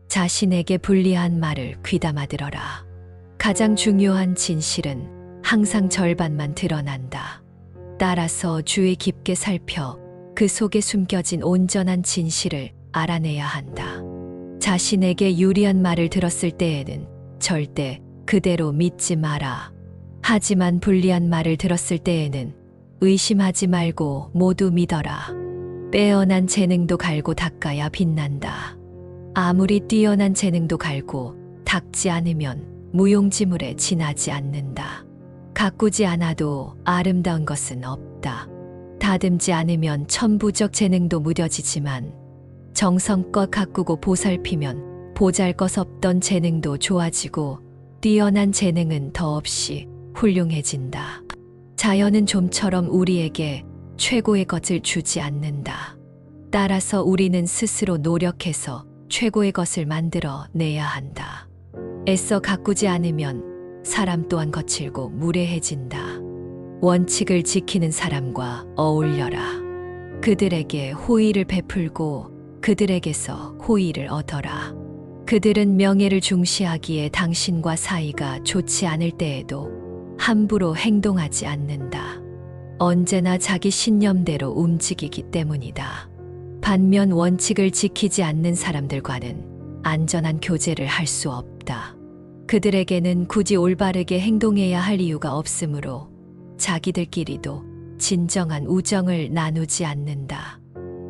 자신에게 불리한 말을 귀담아 들어라. 가장 중요한 진실은 항상 절반만 드러난다. 따라서 주의 깊게 살펴 그 속에 숨겨진 온전한 진실을 알아내야 한다. 자신에게 유리한 말을 들었을 때에는 절대 그대로 믿지 마라. 하지만 불리한 말을 들었을 때에는 의심하지 말고 모두 믿어라. 빼어난 재능도 갈고 닦아야 빛난다. 아무리 뛰어난 재능도 갈고 닦지 않으면 무용지물에 지나지 않는다. 가꾸지 않아도 아름다운 것은 없다. 다듬지 않으면 천부적 재능도 무뎌지지만 정성껏 가꾸고 보살피면 보잘것없던 재능도 좋아지고 뛰어난 재능은 더없이 훌륭해진다. 자연은 좀처럼 우리에게 최고의 것을 주지 않는다. 따라서 우리는 스스로 노력해서 최고의 것을 만들어 내야 한다. 애써 가꾸지 않으면 사람 또한 거칠고 무례해진다. 원칙을 지키는 사람과 어울려라. 그들에게 호의를 베풀고 그들에게서 호의를 얻어라. 그들은 명예를 중시하기에 당신과 사이가 좋지 않을 때에도 함부로 행동하지 않는다. 언제나 자기 신념대로 움직이기 때문이다. 반면 원칙을 지키지 않는 사람들과는 안전한 교제를 할 수 없다. 그들에게는 굳이 올바르게 행동해야 할 이유가 없으므로 자기들끼리도 진정한 우정을 나누지 않는다.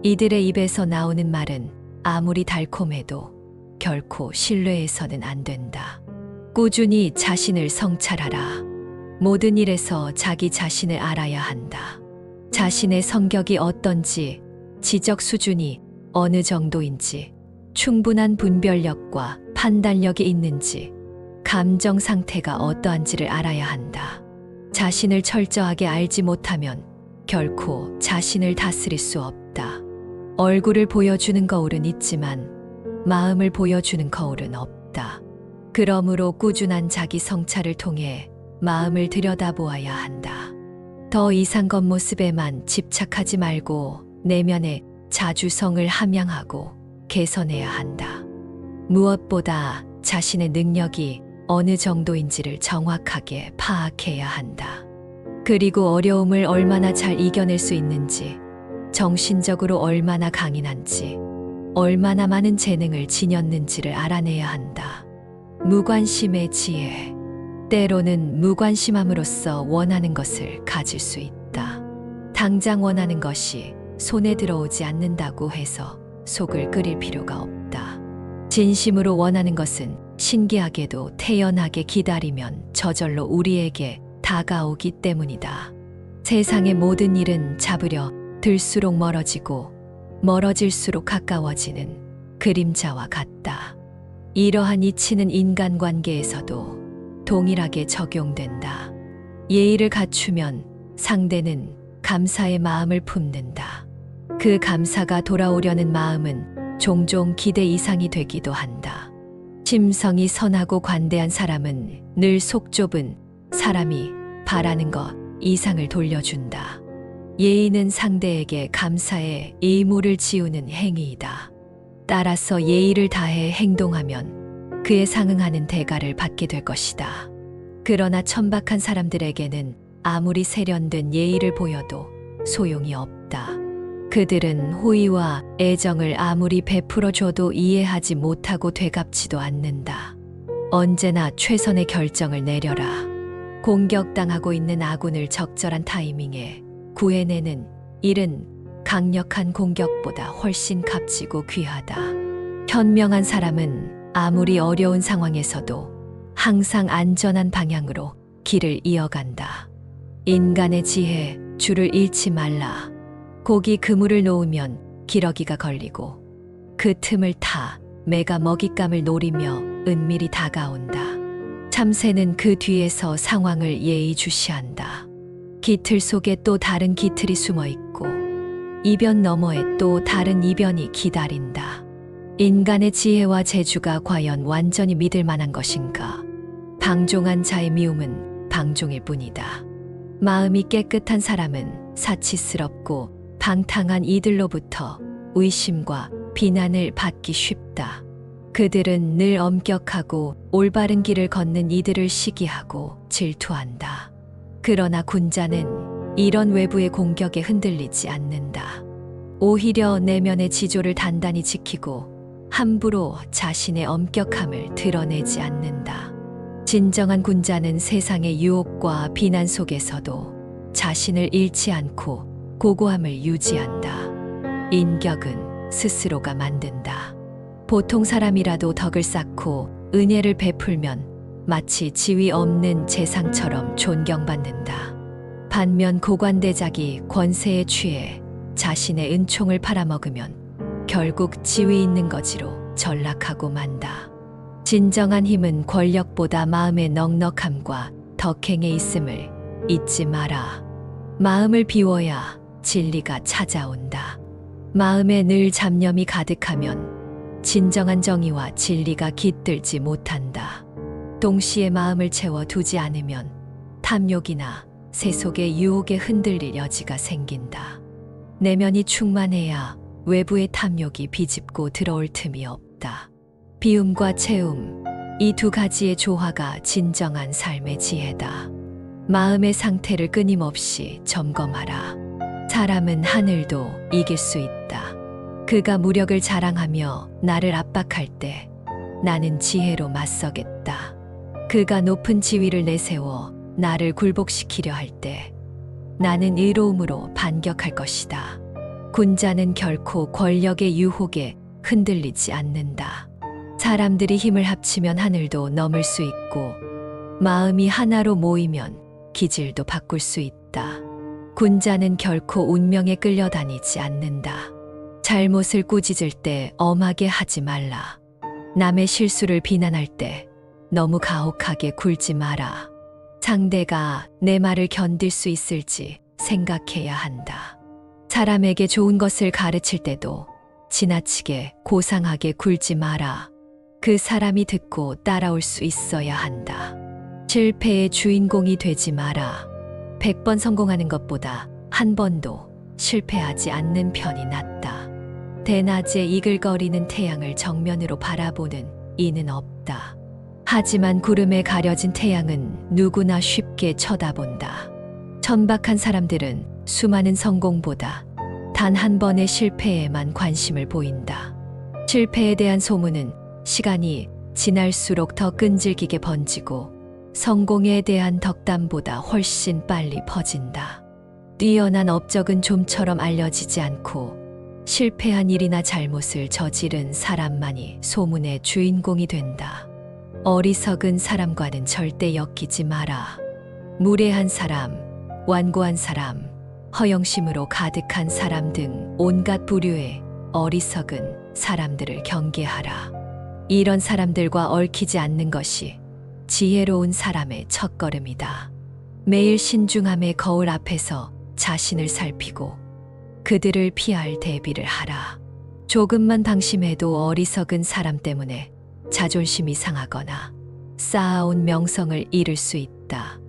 이들의 입에서 나오는 말은 아무리 달콤해도 결코 신뢰해서는 안 된다. 꾸준히 자신을 성찰하라. 모든 일에서 자기 자신을 알아야 한다. 자신의 성격이 어떤지, 지적 수준이 어느 정도인지, 충분한 분별력과 판단력이 있는지, 감정 상태가 어떠한지를 알아야 한다. 자신을 철저하게 알지 못하면 결코 자신을 다스릴 수 없다. 얼굴을 보여주는 거울은 있지만 마음을 보여주는 거울은 없다. 그러므로 꾸준한 자기 성찰을 통해 마음을 들여다보아야 한다. 더 이상 겉모습에만 집착하지 말고 내면의 자주성을 함양하고 개선해야 한다. 무엇보다 자신의 능력이 어느 정도인지를 정확하게 파악해야 한다. 그리고 어려움을 얼마나 잘 이겨낼 수 있는지, 정신적으로 얼마나 강인한지, 얼마나 많은 재능을 지녔는지를 알아내야 한다. 무관심의 지혜. 때로는 무관심함으로써 원하는 것을 가질 수 있다. 당장 원하는 것이 손에 들어오지 않는다고 해서 속을 끓일 필요가 없다. 진심으로 원하는 것은 신기하게도 태연하게 기다리면 저절로 우리에게 다가오기 때문이다. 세상의 모든 일은 잡으려 들수록 멀어지고 멀어질수록 가까워지는 그림자와 같다. 이러한 이치는 인간관계에서도 동일하게 적용된다. 예의를 갖추면 상대는 감사의 마음을 품는다. 그 감사가 돌아오려는 마음은 종종 기대 이상이 되기도 한다. 심성이 선하고 관대한 사람은 늘 속 좁은 사람이 바라는 것 이상을 돌려준다. 예의는 상대에게 감사의 의무를 지우는 행위이다. 따라서 예의를 다해 행동하면 그에 상응하는 대가를 받게 될 것이다. 그러나 천박한 사람들에게는 아무리 세련된 예의를 보여도 소용이 없다. 그들은 호의와 애정을 아무리 베풀어줘도 이해하지 못하고 되갚지도 않는다. 언제나 최선의 결정을 내려라. 공격당하고 있는 아군을 적절한 타이밍에 구해내는 일은 강력한 공격보다 훨씬 값지고 귀하다. 현명한 사람은 아무리 어려운 상황에서도 항상 안전한 방향으로 길을 이어간다. 인간의 지혜, 줄을 잃지 말라. 고기 그물을 놓으면 기러기가 걸리고 그 틈을 타 매가 먹잇감을 노리며 은밀히 다가온다. 참새는 그 뒤에서 상황을 예의주시한다. 깃틀 속에 또 다른 깃틀이 숨어 있고 이변 너머에 또 다른 이변이 기다린다. 인간의 지혜와 재주가 과연 완전히 믿을 만한 것인가? 방종한 자의 미움은 방종일 뿐이다. 마음이 깨끗한 사람은 사치스럽고 방탕한 이들로부터 의심과 비난을 받기 쉽다. 그들은 늘 엄격하고 올바른 길을 걷는 이들을 시기하고 질투한다. 그러나 군자는 이런 외부의 공격에 흔들리지 않는다. 오히려 내면의 지조를 단단히 지키고 함부로 자신의 엄격함을 드러내지 않는다. 진정한 군자는 세상의 유혹과 비난 속에서도 자신을 잃지 않고 고고함을 유지한다. 인격은 스스로가 만든다. 보통 사람이라도 덕을 쌓고 은혜를 베풀면 마치 지위 없는 재상처럼 존경받는다. 반면 고관대작이 권세에 취해 자신의 은총을 팔아먹으면 결국 지위 있는 거지로 전락하고 만다. 진정한 힘은 권력보다 마음의 넉넉함과 덕행에 있음을 잊지 마라. 마음을 비워야 진리가 찾아온다. 마음에 늘 잡념이 가득하면 진정한 정의와 진리가 깃들지 못한다. 동시에 마음을 채워두지 않으면 탐욕이나 세속의 유혹에 흔들릴 여지가 생긴다. 내면이 충만해야 외부의 탐욕이 비집고 들어올 틈이 없다. 비움과 채움, 이 두 가지의 조화가 진정한 삶의 지혜다. 마음의 상태를 끊임없이 점검하라. 사람은 하늘도 이길 수 있다. 그가 무력을 자랑하며 나를 압박할 때 나는 지혜로 맞서겠다. 그가 높은 지위를 내세워 나를 굴복시키려 할 때 나는 의로움으로 반격할 것이다. 군자는 결코 권력의 유혹에 흔들리지 않는다. 사람들이 힘을 합치면 하늘도 넘을 수 있고 마음이 하나로 모이면 기질도 바꿀 수 있다. 군자는 결코 운명에 끌려다니지 않는다. 잘못을 꾸짖을 때 엄하게 하지 말라. 남의 실수를 비난할 때 너무 가혹하게 굴지 마라. 상대가 내 말을 견딜 수 있을지 생각해야 한다. 사람에게 좋은 것을 가르칠 때도 지나치게 고상하게 굴지 마라. 그 사람이 듣고 따라올 수 있어야 한다. 실패의 주인공이 되지 마라. 100번 성공하는 것보다 한 번도 실패하지 않는 편이 낫다. 대낮에 이글거리는 태양을 정면으로 바라보는 이는 없다. 하지만 구름에 가려진 태양은 누구나 쉽게 쳐다본다. 천박한 사람들은 수많은 성공보다 단 한 번의 실패에만 관심을 보인다. 실패에 대한 소문은 시간이 지날수록 더 끈질기게 번지고 성공에 대한 덕담보다 훨씬 빨리 퍼진다. 뛰어난 업적은 좀처럼 알려지지 않고 실패한 일이나 잘못을 저지른 사람만이 소문의 주인공이 된다. 어리석은 사람과는 절대 엮이지 마라. 무례한 사람, 완고한 사람, 허영심으로 가득한 사람 등 온갖 부류의 어리석은 사람들을 경계하라. 이런 사람들과 얽히지 않는 것이 지혜로운 사람의 첫걸음이다. 매일 신중함의 거울 앞에서 자신을 살피고 그들을 피할 대비를 하라. 조금만 방심해도 어리석은 사람 때문에 자존심이 상하거나 쌓아온 명성을 잃을 수 있다.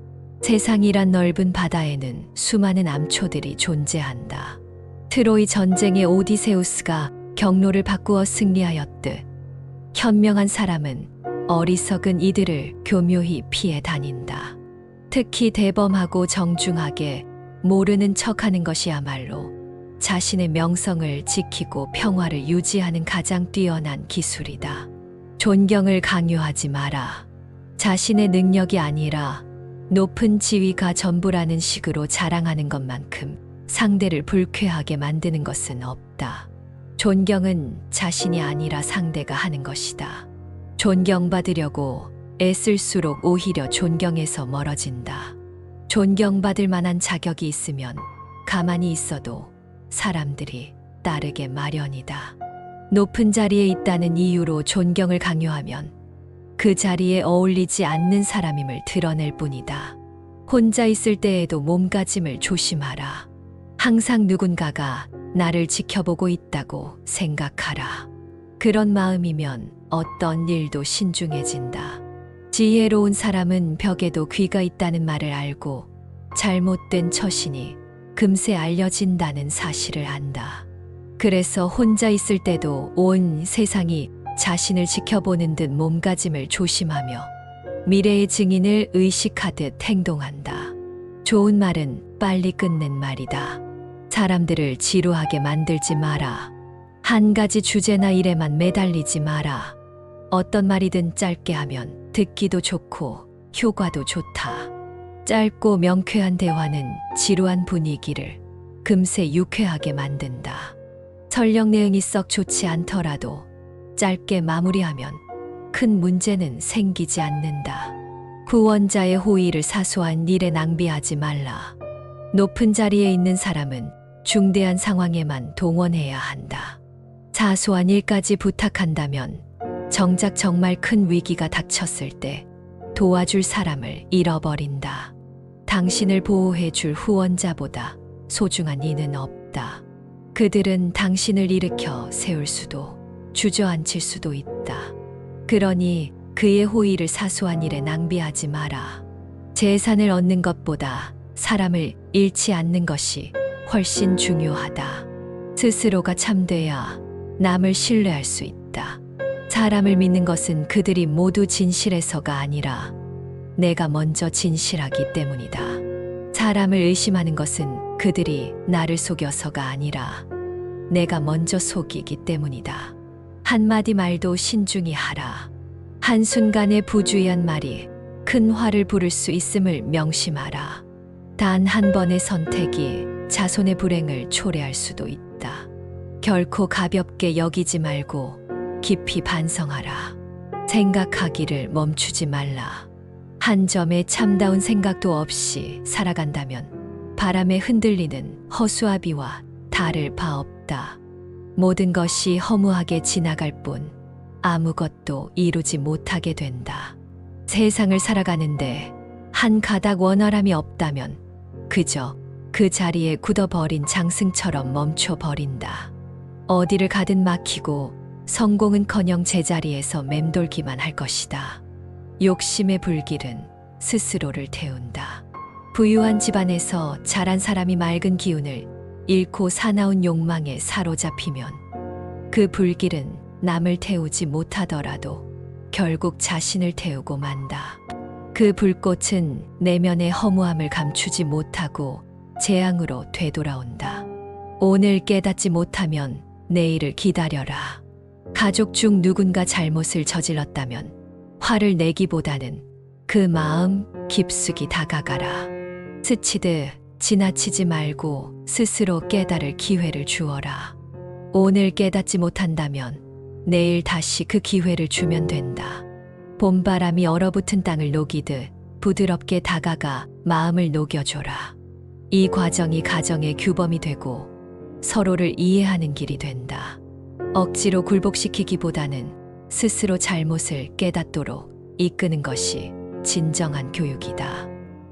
세상이란 넓은 바다에는 수많은 암초들이 존재한다. 트로이 전쟁의 오디세우스가 경로를 바꾸어 승리하였듯 현명한 사람은 어리석은 이들을 교묘히 피해 다닌다. 특히 대범하고 정중하게 모르는 척하는 것이야말로 자신의 명성을 지키고 평화를 유지하는 가장 뛰어난 기술이다. 존경을 강요하지 마라. 자신의 능력이 아니라 높은 지위가 전부라는 식으로 자랑하는 것만큼 상대를 불쾌하게 만드는 것은 없다. 존경은 자신이 아니라 상대가 하는 것이다. 존경받으려고 애쓸수록 오히려 존경에서 멀어진다. 존경받을 만한 자격이 있으면 가만히 있어도 사람들이 따르게 마련이다. 높은 자리에 있다는 이유로 존경을 강요하면 그 자리에 어울리지 않는 사람임을 드러낼 뿐이다. 혼자 있을 때에도 몸가짐을 조심하라. 항상 누군가가 나를 지켜보고 있다고 생각하라. 그런 마음이면 어떤 일도 신중해진다. 지혜로운 사람은 벽에도 귀가 있다는 말을 알고 잘못된 처신이 금세 알려진다는 사실을 안다. 그래서 혼자 있을 때도 온 세상이 자신을 지켜보는 듯 몸가짐을 조심하며 미래의 증인을 의식하듯 행동한다. 좋은 말은 빨리 끝낸 말이다. 사람들을 지루하게 만들지 마라. 한 가지 주제나 일에만 매달리지 마라. 어떤 말이든 짧게 하면 듣기도 좋고 효과도 좋다. 짧고 명쾌한 대화는 지루한 분위기를 금세 유쾌하게 만든다. 설령 내용이 썩 좋지 않더라도 짧게 마무리하면 큰 문제는 생기지 않는다. 후원자의 호의를 사소한 일에 낭비하지 말라. 높은 자리에 있는 사람은 중대한 상황에만 동원해야 한다. 사소한 일까지 부탁한다면 정작 정말 큰 위기가 닥쳤을 때 도와줄 사람을 잃어버린다. 당신을 보호해줄 후원자보다 소중한 이는 없다. 그들은 당신을 일으켜 세울 수도 주저앉힐 수도 있다. 그러니 그의 호의를 사소한 일에 낭비하지 마라. 재산을 얻는 것보다 사람을 잃지 않는 것이 훨씬 중요하다. 스스로가 참돼야 남을 신뢰할 수 있다. 사람을 믿는 것은 그들이 모두 진실해서가 아니라 내가 먼저 진실하기 때문이다. 사람을 의심하는 것은 그들이 나를 속여서가 아니라 내가 먼저 속이기 때문이다. 한마디 말도 신중히 하라. 한순간의 부주의한 말이 큰 화를 부를 수 있음을 명심하라. 단 한 번의 선택이 자손의 불행을 초래할 수도 있다. 결코 가볍게 여기지 말고 깊이 반성하라. 생각하기를 멈추지 말라. 한 점의 참다운 생각도 없이 살아간다면 바람에 흔들리는 허수아비와 다를 바 없다. 모든 것이 허무하게 지나갈 뿐 아무것도 이루지 못하게 된다. 세상을 살아가는데 한 가닥 원활함이 없다면 그저 그 자리에 굳어버린 장승처럼 멈춰버린다. 어디를 가든 막히고 성공은커녕 제자리에서 맴돌기만 할 것이다. 욕심의 불길은 스스로를 태운다. 부유한 집안에서 자란 사람이 맑은 기운을 잃고 사나운 욕망에 사로잡히면 그 불길은 남을 태우지 못하더라도 결국 자신을 태우고 만다. 그 불꽃은 내면의 허무함을 감추지 못하고 재앙으로 되돌아온다. 오늘 깨닫지 못하면 내일을 기다려라. 가족 중 누군가 잘못을 저질렀다면 화를 내기보다는 그 마음 깊숙이 다가가라. 스치듯 지나치지 말고 스스로 깨달을 기회를 주어라. 오늘 깨닫지 못한다면 내일 다시 그 기회를 주면 된다. 봄바람이 얼어붙은 땅을 녹이듯 부드럽게 다가가 마음을 녹여줘라. 이 과정이 가정의 규범이 되고 서로를 이해하는 길이 된다. 억지로 굴복시키기보다는 스스로 잘못을 깨닫도록 이끄는 것이 진정한 교육이다.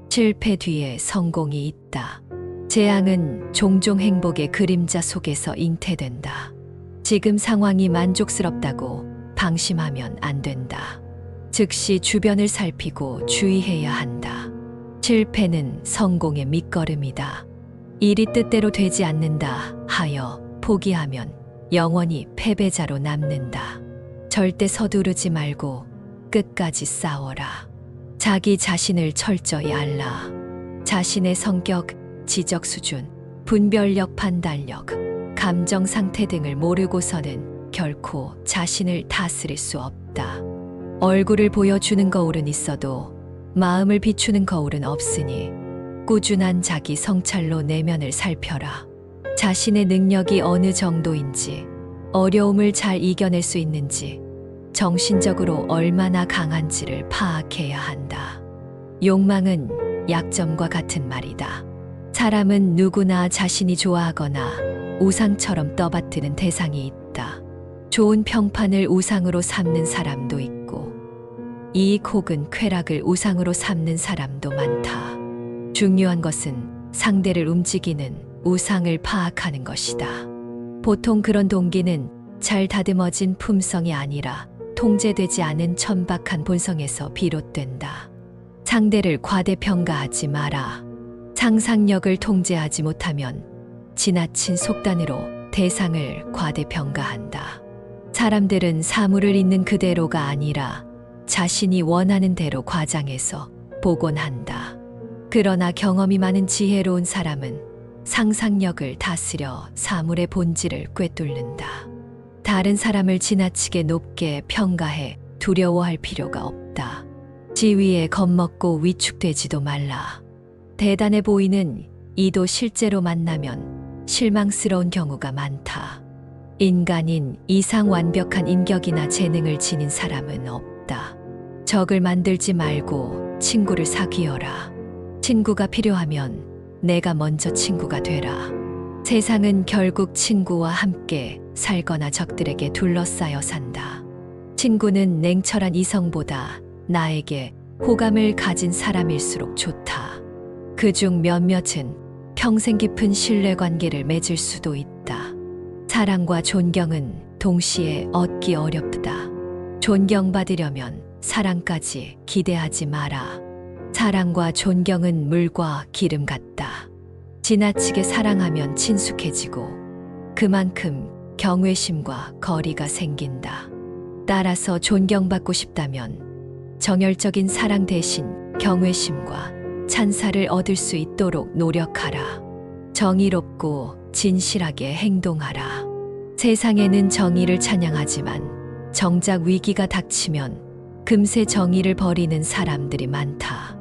실패 뒤에 성공이 있다. 재앙은 종종 행복의 그림자 속에서 잉태된다. 지금 상황이 만족스럽다고 방심하면 안 된다. 즉시 주변을 살피고 주의해야 한다. 실패는 성공의 밑거름이다. 일이 뜻대로 되지 않는다 하여 포기하면 영원히 패배자로 남는다. 절대 서두르지 말고 끝까지 싸워라. 자기 자신을 철저히 알라. 자신의 성격, 지적 수준, 분별력, 판단력, 감정 상태 등을 모르고서는 결코 자신을 다스릴 수 없다. 얼굴을 보여주는 거울은 있어도 마음을 비추는 거울은 없으니 꾸준한 자기 성찰로 내면을 살펴라. 자신의 능력이 어느 정도인지, 어려움을 잘 이겨낼 수 있는지, 정신적으로 얼마나 강한지를 파악해야 한다. 욕망은 약점과 같은 말이다. 사람은 누구나 자신이 좋아하거나 우상처럼 떠받드는 대상이 있다. 좋은 평판을 우상으로 삼는 사람도 있고 이익 혹은 쾌락을 우상으로 삼는 사람도 많다. 중요한 것은 상대를 움직이는 우상을 파악하는 것이다. 보통 그런 동기는 잘 다듬어진 품성이 아니라 통제되지 않은 천박한 본성에서 비롯된다. 상대를 과대평가하지 마라. 상상력을 통제하지 못하면 지나친 속단으로 대상을 과대평가한다. 사람들은 사물을 있는 그대로가 아니라 자신이 원하는 대로 과장해서 복원한다. 그러나 경험이 많은 지혜로운 사람은 상상력을 다스려 사물의 본질을 꿰뚫는다. 다른 사람을 지나치게 높게 평가해 두려워할 필요가 없다. 지위에 겁먹고 위축되지도 말라. 대단해 보이는 이도 실제로 만나면 실망스러운 경우가 많다. 인간인 이상 완벽한 인격이나 재능을 지닌 사람은 없다. 적을 만들지 말고 친구를 사귀어라. 친구가 필요하면 내가 먼저 친구가 되라. 세상은 결국 친구와 함께 살거나 적들에게 둘러싸여 산다. 친구는 냉철한 이성보다 나에게 호감을 가진 사람일수록 좋다. 그중 몇몇은 평생 깊은 신뢰관계를 맺을 수도 있다. 사랑과 존경은 동시에 얻기 어렵다. 존경받으려면 사랑까지 기대하지 마라. 사랑과 존경은 물과 기름 같다. 지나치게 사랑하면 친숙해지고 그만큼 경외심과 거리가 생긴다. 따라서 존경받고 싶다면 정열적인 사랑 대신 경외심과 찬사를 얻을 수 있도록 노력하라. 정의롭고 진실하게 행동하라. 세상에는 정의를 찬양하지만 정작 위기가 닥치면 금세 정의를 버리는 사람들이 많다.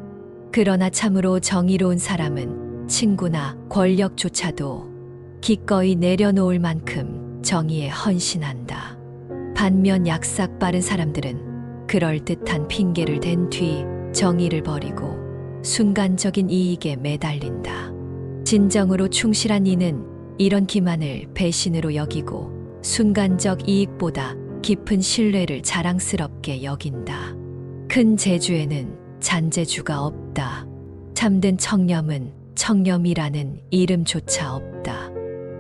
그러나 참으로 정의로운 사람은 친구나 권력조차도 기꺼이 내려놓을 만큼 정의에 헌신한다. 반면 약삭 빠른 사람들은 그럴듯한 핑계를 댄 뒤 정의를 버리고 순간적인 이익에 매달린다. 진정으로 충실한 이는 이런 기만을 배신으로 여기고 순간적 이익보다 깊은 신뢰를 자랑스럽게 여긴다. 큰 재주에는 잔재주가 없다. 참된 청렴은 청렴이라는 이름조차 없다.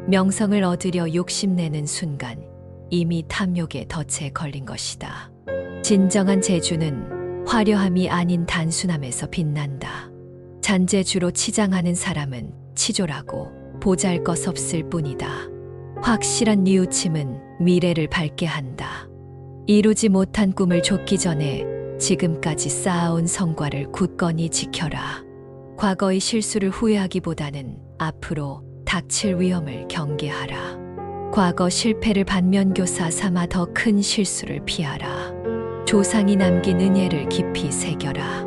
명성을 얻으려 욕심내는 순간 이미 탐욕의 덫에 걸린 것이다. 진정한 재주는 화려함이 아닌 단순함에서 빛난다. 잔재주로 치장하는 사람은 치졸하고 보잘것없을 뿐이다. 확실한 뉘우침은 미래를 밝게 한다. 이루지 못한 꿈을 쫓기 전에 지금까지 쌓아온 성과를 굳건히 지켜라. 과거의 실수를 후회하기보다는 앞으로 닥칠 위험을 경계하라. 과거 실패를 반면교사 삼아 더 큰 실수를 피하라. 조상이 남긴 은혜를 깊이 새겨라.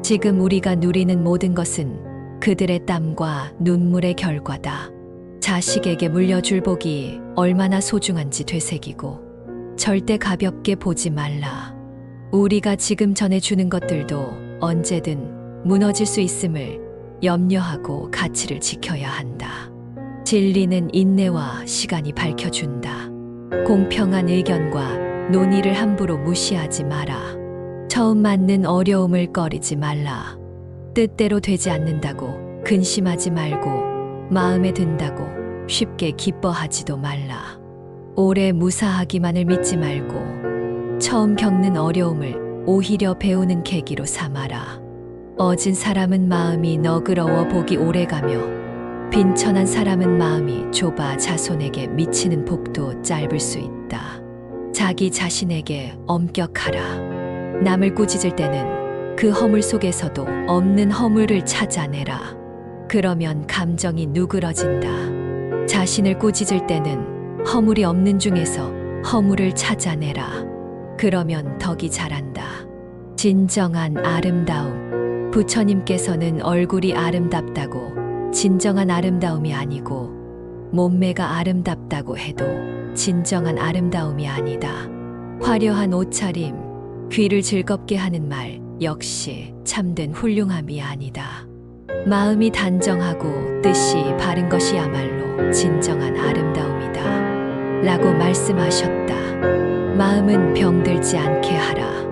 지금 우리가 누리는 모든 것은 그들의 땀과 눈물의 결과다. 자식에게 물려줄 복이 얼마나 소중한지 되새기고 절대 가볍게 보지 말라. 우리가 지금 전해주는 것들도 언제든 무너질 수 있음을 염려하고 가치를 지켜야 한다. 진리는 인내와 시간이 밝혀준다. 공평한 의견과 논의를 함부로 무시하지 마라. 처음 맞는 어려움을 꺼리지 말라. 뜻대로 되지 않는다고 근심하지 말고 마음에 든다고 쉽게 기뻐하지도 말라. 오래 무사하기만을 믿지 말고 처음 겪는 어려움을 오히려 배우는 계기로 삼아라. 어진 사람은 마음이 너그러워 복이 오래가며 빈천한 사람은 마음이 좁아 자손에게 미치는 복도 짧을 수 있다. 자기 자신에게 엄격하라. 남을 꾸짖을 때는 그 허물 속에서도 없는 허물을 찾아내라. 그러면 감정이 누그러진다. 자신을 꾸짖을 때는 허물이 없는 중에서 허물을 찾아내라. 그러면 덕이 자란다. 진정한 아름다움. 부처님께서는 얼굴이 아름답다고 진정한 아름다움이 아니고 몸매가 아름답다고 해도 진정한 아름다움이 아니다. 화려한 옷차림, 귀를 즐겁게 하는 말 역시 참된 훌륭함이 아니다. 마음이 단정하고 뜻이 바른 것이야말로 진정한 아름다움이다. 라고 말씀하셨다. 마음은 병들지 않게 하라.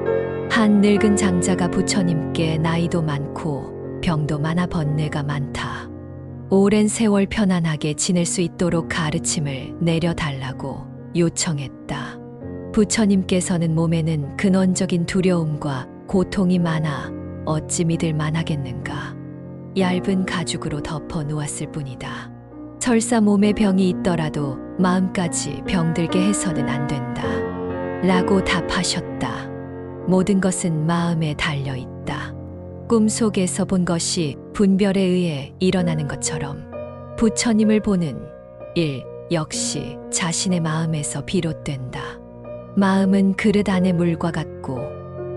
한 늙은 장자가 부처님께 나이도 많고 병도 많아 번뇌가 많다. 오랜 세월 편안하게 지낼 수 있도록 가르침을 내려달라고 요청했다. 부처님께서는 몸에는 근원적인 두려움과 고통이 많아 어찌 믿을 만하겠는가. 얇은 가죽으로 덮어 놓았을 뿐이다. 설사 몸에 병이 있더라도 마음까지 병들게 해서는 안 된다. 라고 답하셨다. 모든 것은 마음에 달려 있다. 꿈속에서 본 것이 분별에 의해 일어나는 것처럼 부처님을 보는 일 역시 자신의 마음에서 비롯된다. 마음은 그릇 안의 물과 같고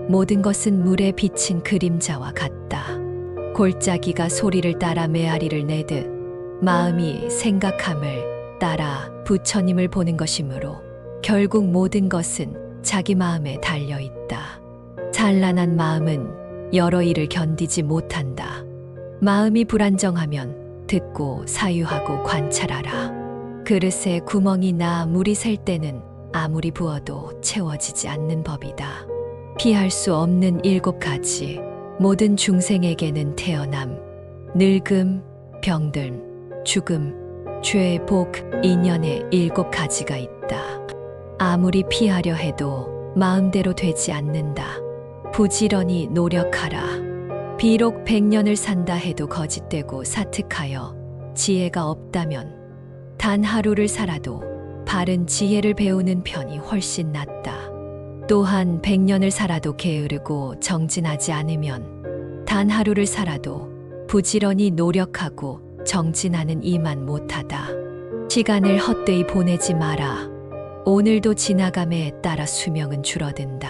모든 것은 물에 비친 그림자와 같다. 골짜기가 소리를 따라 메아리를 내듯 마음이 생각함을 따라 부처님을 보는 것이므로 결국 모든 것은 자기 마음에 달려 있다. 찬란한 마음은 여러 일을 견디지 못한다. 마음이 불안정하면 듣고 사유하고 관찰하라. 그릇에 구멍이 나 물이 셀 때는 아무리 부어도 채워지지 않는 법이다. 피할 수 없는 7가지. 모든 중생에게는 태어남, 늙음, 병듦, 죽음, 죄, 복, 인연의 7가지가 있다. 아무리 피하려 해도 마음대로 되지 않는다. 부지런히 노력하라. 비록 100년을 산다 해도 거짓되고 사특하여 지혜가 없다면 단 하루를 살아도 바른 지혜를 배우는 편이 훨씬 낫다. 또한 100년을 살아도 게으르고 정진하지 않으면 단 하루를 살아도 부지런히 노력하고 정진하는 이만 못하다. 시간을 헛되이 보내지 마라. 오늘도 지나감에 따라 수명은 줄어든다.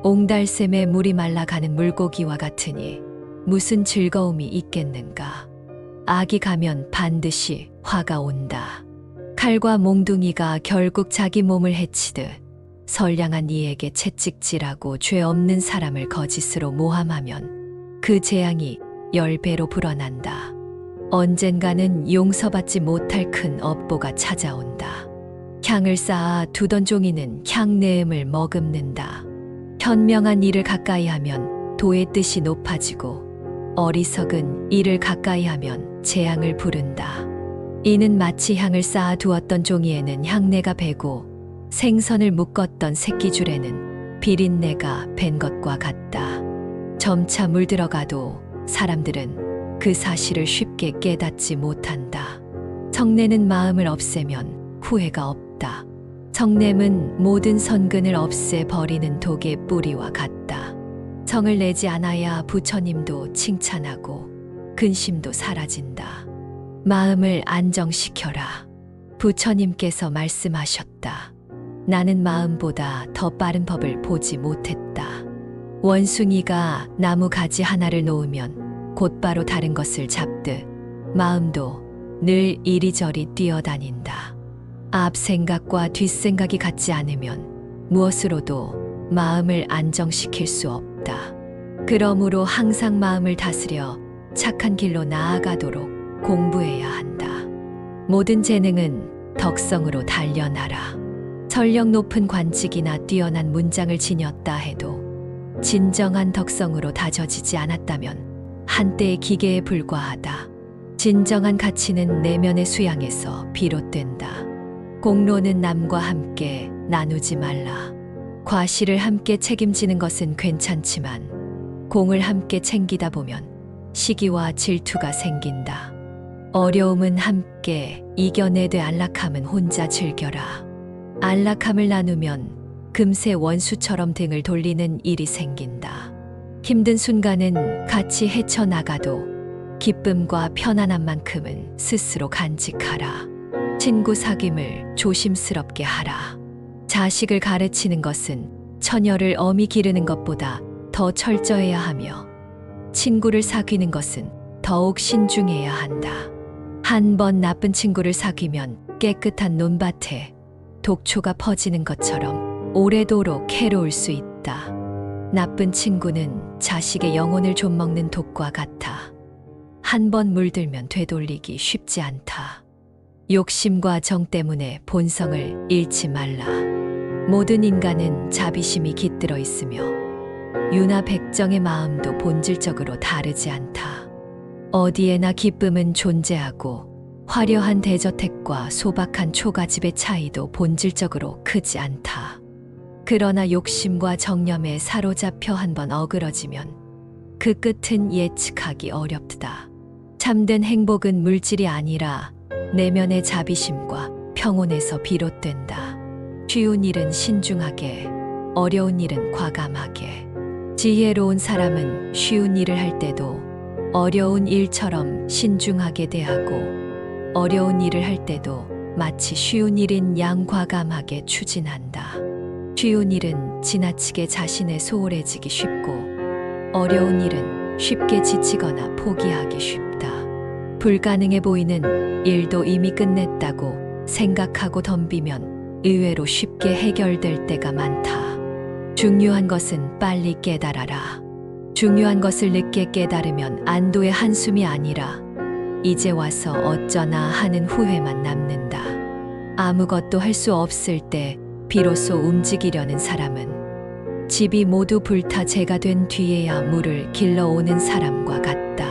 옹달샘에 물이 말라가는 물고기와 같으니 무슨 즐거움이 있겠는가. 악이 가면 반드시 화가 온다. 칼과 몽둥이가 결국 자기 몸을 해치듯 선량한 이에게 채찍질하고 죄 없는 사람을 거짓으로 모함하면 그 재앙이 10배로 불어난다. 언젠가는 용서받지 못할 큰 업보가 찾아온다. 향을 쌓아 두던 종이는 향내음을 머금는다. 현명한 일을 가까이 하면 도의 뜻이 높아지고 어리석은 일을 가까이 하면 재앙을 부른다. 이는 마치 향을 쌓아 두었던 종이에는 향내가 배고 생선을 묶었던 새끼줄에는 비린내가 밴 것과 같다. 점차 물들어가도 사람들은 그 사실을 쉽게 깨닫지 못한다. 성내는 마음을 없애면 후회가 없다. 성냄은 모든 선근을 없애버리는 독의 뿌리와 같다. 성을 내지 않아야 부처님도 칭찬하고 근심도 사라진다. 마음을 안정시켜라. 부처님께서 말씀하셨다. 나는 마음보다 더 빠른 법을 보지 못했다. 원숭이가 나무 가지 하나를 놓으면 곧바로 다른 것을 잡듯 마음도 늘 이리저리 뛰어다닌다. 앞 생각과 뒷 생각이 같지 않으면 무엇으로도 마음을 안정시킬 수 없다. 그러므로 항상 마음을 다스려 착한 길로 나아가도록 공부해야 한다. 모든 재능은 덕성으로 단련하라. 설령 높은 관직이나 뛰어난 문장을 지녔다 해도 진정한 덕성으로 다져지지 않았다면 한때의 기계에 불과하다. 진정한 가치는 내면의 수양에서 비롯된다. 공로는 남과 함께 나누지 말라. 과실을 함께 책임지는 것은 괜찮지만 공을 함께 챙기다 보면 시기와 질투가 생긴다. 어려움은 함께 이겨내되 안락함은 혼자 즐겨라. 안락함을 나누면 금세 원수처럼 등을 돌리는 일이 생긴다. 힘든 순간은 같이 헤쳐나가도 기쁨과 편안함만큼은 스스로 간직하라. 친구 사귐을 조심스럽게 하라. 자식을 가르치는 것은 처녀를 어미 기르는 것보다 더 철저해야 하며 친구를 사귀는 것은 더욱 신중해야 한다. 한 번 나쁜 친구를 사귀면 깨끗한 논밭에 독초가 퍼지는 것처럼 오래도록 해로울 수 있다. 나쁜 친구는 자식의 영혼을 좀먹는 독과 같아. 한 번 물들면 되돌리기 쉽지 않다. 욕심과 정 때문에 본성을 잃지 말라. 모든 인간은 자비심이 깃들어 있으며 유나 백정의 마음도 본질적으로 다르지 않다. 어디에나 기쁨은 존재하고 화려한 대저택과 소박한 초가집의 차이도 본질적으로 크지 않다. 그러나 욕심과 정념에 사로잡혀 한번 어그러지면 그 끝은 예측하기 어렵다. 참된 행복은 물질이 아니라 내면의 자비심과 평온에서 비롯된다. 쉬운 일은 신중하게, 어려운 일은 과감하게. 지혜로운 사람은 쉬운 일을 할 때도 어려운 일처럼 신중하게 대하고, 어려운 일을 할 때도 마치 쉬운 일인 양 과감하게 추진한다. 쉬운 일은 지나치게 자신에 소홀해지기 쉽고, 어려운 일은 쉽게 지치거나 포기하기 쉽다. 불가능해 보이는 일도 이미 끝냈다고 생각하고 덤비면 의외로 쉽게 해결될 때가 많다. 중요한 것은 빨리 깨달아라. 중요한 것을 늦게 깨달으면 안도의 한숨이 아니라 이제 와서 어쩌나 하는 후회만 남는다. 아무것도 할 수 없을 때 비로소 움직이려는 사람은 집이 모두 불타 재가 된 뒤에야 물을 길러오는 사람과 같다.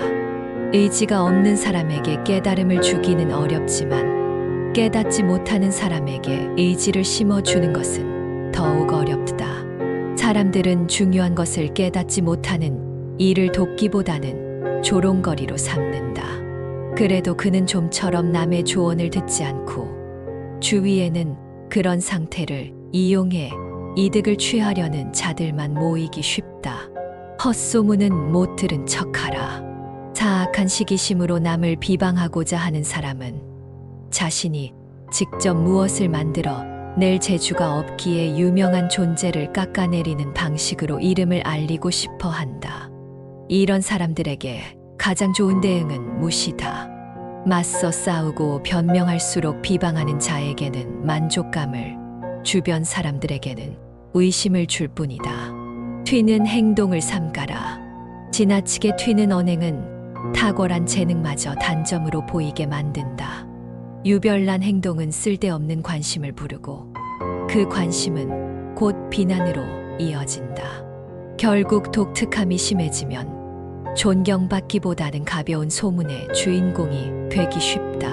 의지가 없는 사람에게 깨달음을 주기는 어렵지만 깨닫지 못하는 사람에게 의지를 심어주는 것은 더욱 어렵다. 사람들은 중요한 것을 깨닫지 못하는 이를 돕기보다는 조롱거리로 삼는다. 그래도 그는 좀처럼 남의 조언을 듣지 않고 주위에는 그런 상태를 이용해 이득을 취하려는 자들만 모이기 쉽다. 헛소문은 못 들은 척하라. 사악한 시기심으로 남을 비방하고자 하는 사람은 자신이 직접 무엇을 만들어 낼 재주가 없기에 유명한 존재를 깎아내리는 방식으로 이름을 알리고 싶어 한다. 이런 사람들에게 가장 좋은 대응은 무시다. 맞서 싸우고 변명할수록 비방하는 자에게는 만족감을, 주변 사람들에게는 의심을 줄 뿐이다. 튀는 행동을 삼가라. 지나치게 튀는 언행은 탁월한 재능마저 단점으로 보이게 만든다. 유별난 행동은 쓸데없는 관심을 부르고 그 관심은 곧 비난으로 이어진다. 결국 독특함이 심해지면 존경받기보다는 가벼운 소문의 주인공이 되기 쉽다.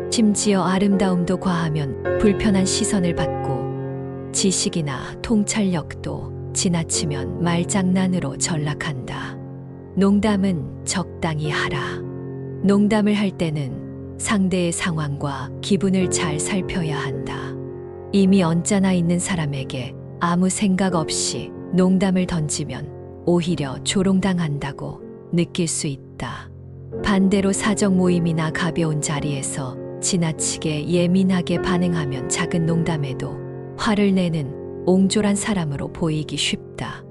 심지어 아름다움도 과하면 불편한 시선을 받고 지식이나 통찰력도 지나치면 말장난으로 전락한다. 농담은 적당히 하라. 농담을 할 때는 상대의 상황과 기분을 잘 살펴야 한다. 이미 언짢아 있는 사람에게 아무 생각 없이 농담을 던지면 오히려 조롱당한다고 느낄 수 있다. 반대로 사적 모임이나 가벼운 자리에서 지나치게 예민하게 반응하면 작은 농담에도 화를 내는 옹졸한 사람으로 보이기 쉽다.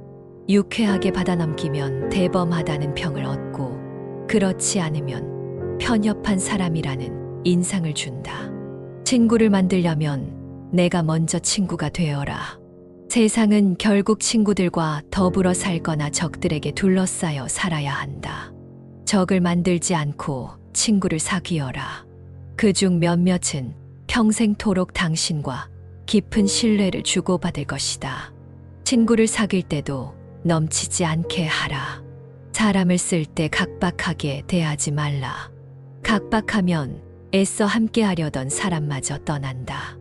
유쾌하게 받아넘기면 대범하다는 평을 얻고, 그렇지 않으면 편협한 사람이라는 인상을 준다. 친구를 만들려면 내가 먼저 친구가 되어라. 세상은 결국 친구들과 더불어 살거나 적들에게 둘러싸여 살아야 한다. 적을 만들지 않고 친구를 사귀어라. 그중 몇몇은 평생토록 당신과 깊은 신뢰를 주고받을 것이다. 친구를 사귈 때도 넘치지 않게 하라. 사람을 쓸 때 각박하게 대하지 말라. 각박하면 애써 함께하려던 사람마저 떠난다.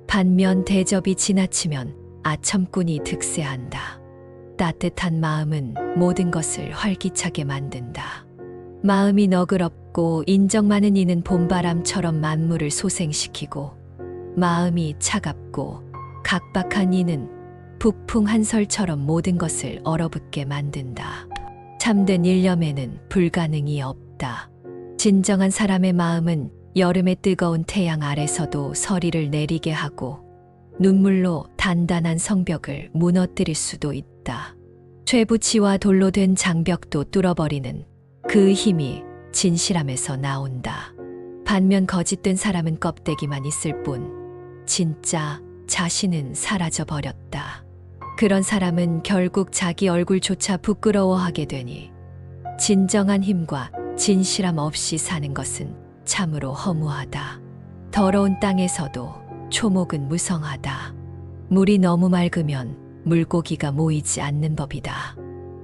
반면 대접이 지나치면 아첨꾼이 득세한다. 따뜻한 마음은 모든 것을 활기차게 만든다. 마음이 너그럽고 인정 많은 이는 봄바람처럼 만물을 소생시키고, 마음이 차갑고 각박한 이는 북풍 한설처럼 모든 것을 얼어붙게 만든다. 참된 일념에는 불가능이 없다. 진정한 사람의 마음은 여름의 뜨거운 태양 아래서도 서리를 내리게 하고 눈물로 단단한 성벽을 무너뜨릴 수도 있다. 쇠붙이와 돌로 된 장벽도 뚫어버리는 그 힘이 진실함에서 나온다. 반면 거짓된 사람은 껍데기만 있을 뿐 진짜 자신은 사라져 버렸다. 그런 사람은 결국 자기 얼굴조차 부끄러워하게 되니 진정한 힘과 진실함 없이 사는 것은 참으로 허무하다. 더러운 땅에서도 초목은 무성하다. 물이 너무 맑으면 물고기가 모이지 않는 법이다.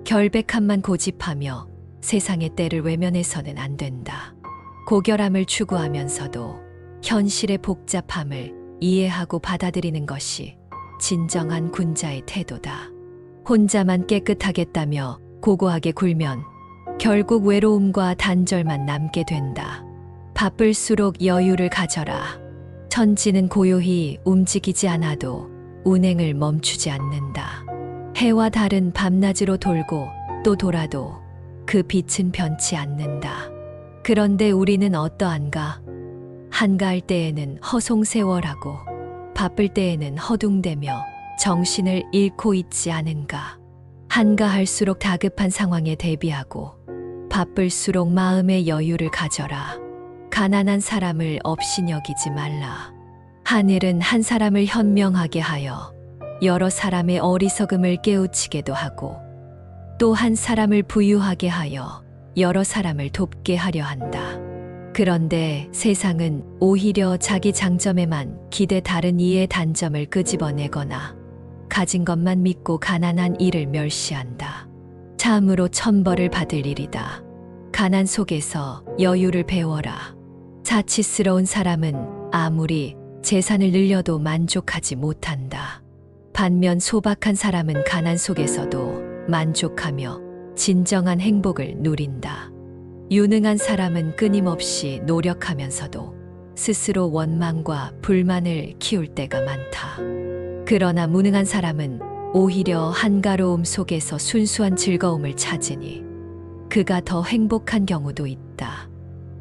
결백함만 고집하며 세상의 때를 외면해서는 안 된다. 고결함을 추구하면서도 현실의 복잡함을 이해하고 받아들이는 것이 진정한 군자의 태도다. 혼자만 깨끗하겠다며 고고하게 굴면 결국 외로움과 단절만 남게 된다. 바쁠수록 여유를 가져라. 천지는 고요히 움직이지 않아도 운행을 멈추지 않는다. 해와 달은 밤낮으로 돌고 또 돌아도 그 빛은 변치 않는다. 그런데 우리는 어떠한가? 한가할 때에는 허송세월하고 바쁠 때에는 허둥대며 정신을 잃고 있지 않은가? 한가할수록 다급한 상황에 대비하고 바쁠수록 마음의 여유를 가져라. 가난한 사람을 업신여기지 말라. 하늘은 한 사람을 현명하게 하여 여러 사람의 어리석음을 깨우치게도 하고 또 한 사람을 부유하게 하여 여러 사람을 돕게 하려 한다. 그런데 세상은 오히려 자기 장점에만 기대 다른 이의 단점을 끄집어내거나 가진 것만 믿고 가난한 이를 멸시한다. 참으로 천벌을 받을 일이다. 가난 속에서 여유를 배워라. 자치스러운 사람은 아무리 재산을 늘려도 만족하지 못한다. 반면 소박한 사람은 가난 속에서도 만족하며 진정한 행복을 누린다. 유능한 사람은 끊임없이 노력하면서도 스스로 원망과 불만을 키울 때가 많다. 그러나 무능한 사람은 오히려 한가로움 속에서 순수한 즐거움을 찾으니 그가 더 행복한 경우도 있다.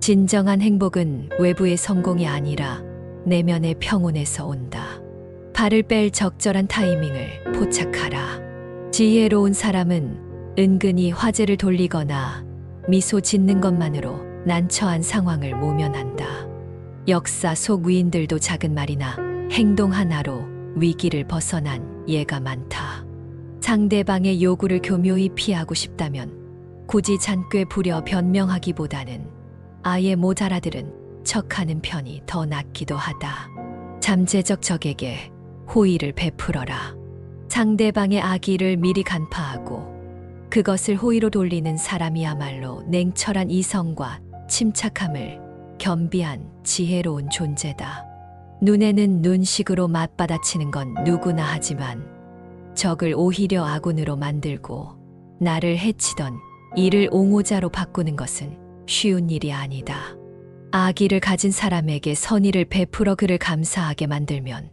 진정한 행복은 외부의 성공이 아니라 내면의 평온에서 온다. 발을 뺄 적절한 타이밍을 포착하라. 지혜로운 사람은 은근히 화제를 돌리거나 미소 짓는 것만으로 난처한 상황을 모면한다. 역사 속 위인들도 작은 말이나 행동 하나로 위기를 벗어난 예가 많다. 상대방의 요구를 교묘히 피하고 싶다면 굳이 잔꾀 부려 변명하기보다는 아예 못 알아들은 척하는 편이 더 낫기도 하다. 잠재적 적에게 호의를 베풀어라. 상대방의 악의를 미리 간파하고 그것을 호의로 돌리는 사람이야말로 냉철한 이성과 침착함을 겸비한 지혜로운 존재다. 눈에는 눈식으로 맞받아치는 건 누구나 하지만 적을 오히려 아군으로 만들고 나를 해치던 이를 옹호자로 바꾸는 것은 쉬운 일이 아니다. 악의를 가진 사람에게 선의를 베풀어 그를 감사하게 만들면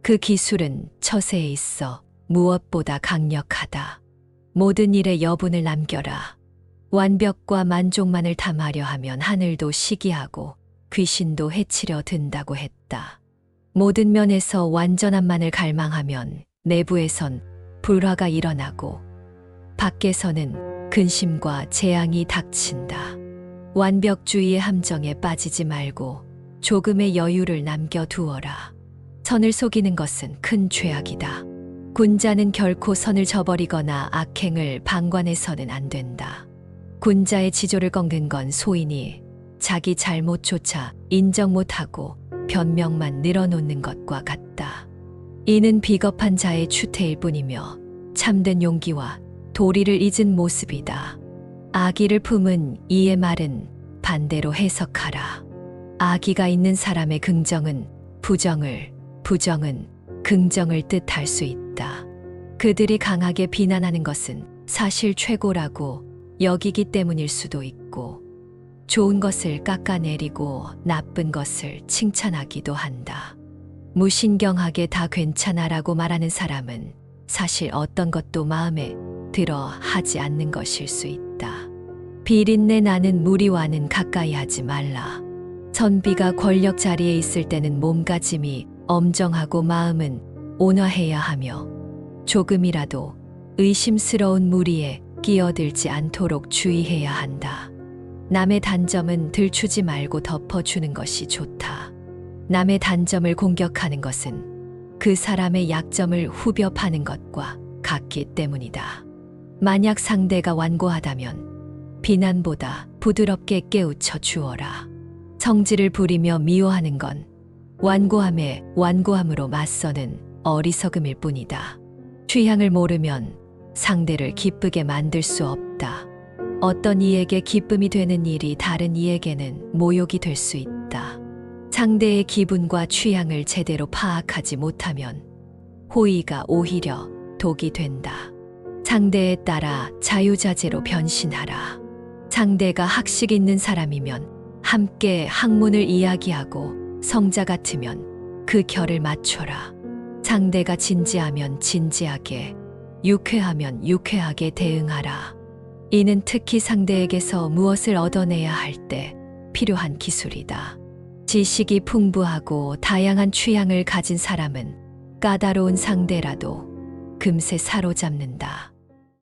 그 기술은 처세에 있어 무엇보다 강력하다. 모든 일에 여분을 남겨라. 완벽과 만족만을 담으려 하면 하늘도 시기하고 귀신도 해치려 든다고 했다. 모든 면에서 완전함만을 갈망하면 내부에선 불화가 일어나고 밖에서는 근심과 재앙이 닥친다. 완벽주의의 함정에 빠지지 말고 조금의 여유를 남겨두어라. 선을 속이는 것은 큰 죄악이다. 군자는 결코 선을 저버리거나 악행을 방관해서는 안 된다. 군자의 지조를 꺾는 건 소인이 자기 잘못조차 인정 못하고 변명만 늘어놓는 것과 같다. 이는 비겁한 자의 추태일 뿐이며 참된 용기와 도리를 잊은 모습이다. 악의를 품은 이의 말은 반대로 해석하라. 악의가 있는 사람의 긍정은 부정을, 부정은 긍정을 뜻할 수 있다. 그들이 강하게 비난하는 것은 사실 최고라고 여기기 때문일 수도 있고 좋은 것을 깎아내리고 나쁜 것을 칭찬하기도 한다. 무신경하게 다 괜찮아라고 말하는 사람은 사실 어떤 것도 마음에 들어 하지 않는 것일 수 있다. 비린내 나는 무리와는 가까이 하지 말라. 선비가 권력 자리에 있을 때는 몸가짐이 엄정하고 마음은 온화해야 하며 조금이라도 의심스러운 무리에 끼어들지 않도록 주의해야 한다. 남의 단점은 들추지 말고 덮어주는 것이 좋다. 남의 단점을 공격하는 것은 그 사람의 약점을 후벼 파는 것과 같기 때문이다. 만약 상대가 완고하다면 비난보다 부드럽게 깨우쳐 주어라. 성질을 부리며 미워하는 건 완고함에 완고함으로 맞서는 어리석음일 뿐이다. 취향을 모르면 상대를 기쁘게 만들 수 없다. 어떤 이에게 기쁨이 되는 일이 다른 이에게는 모욕이 될 수 있다. 상대의 기분과 취향을 제대로 파악하지 못하면 호의가 오히려 독이 된다. 상대에 따라 자유자재로 변신하라. 상대가 학식 있는 사람이면 함께 학문을 이야기하고 성자 같으면 그 결을 맞춰라. 상대가 진지하면 진지하게, 유쾌하면 유쾌하게 대응하라. 이는 특히 상대에게서 무엇을 얻어내야 할 때 필요한 기술이다. 지식이 풍부하고 다양한 취향을 가진 사람은 까다로운 상대라도 금세 사로잡는다.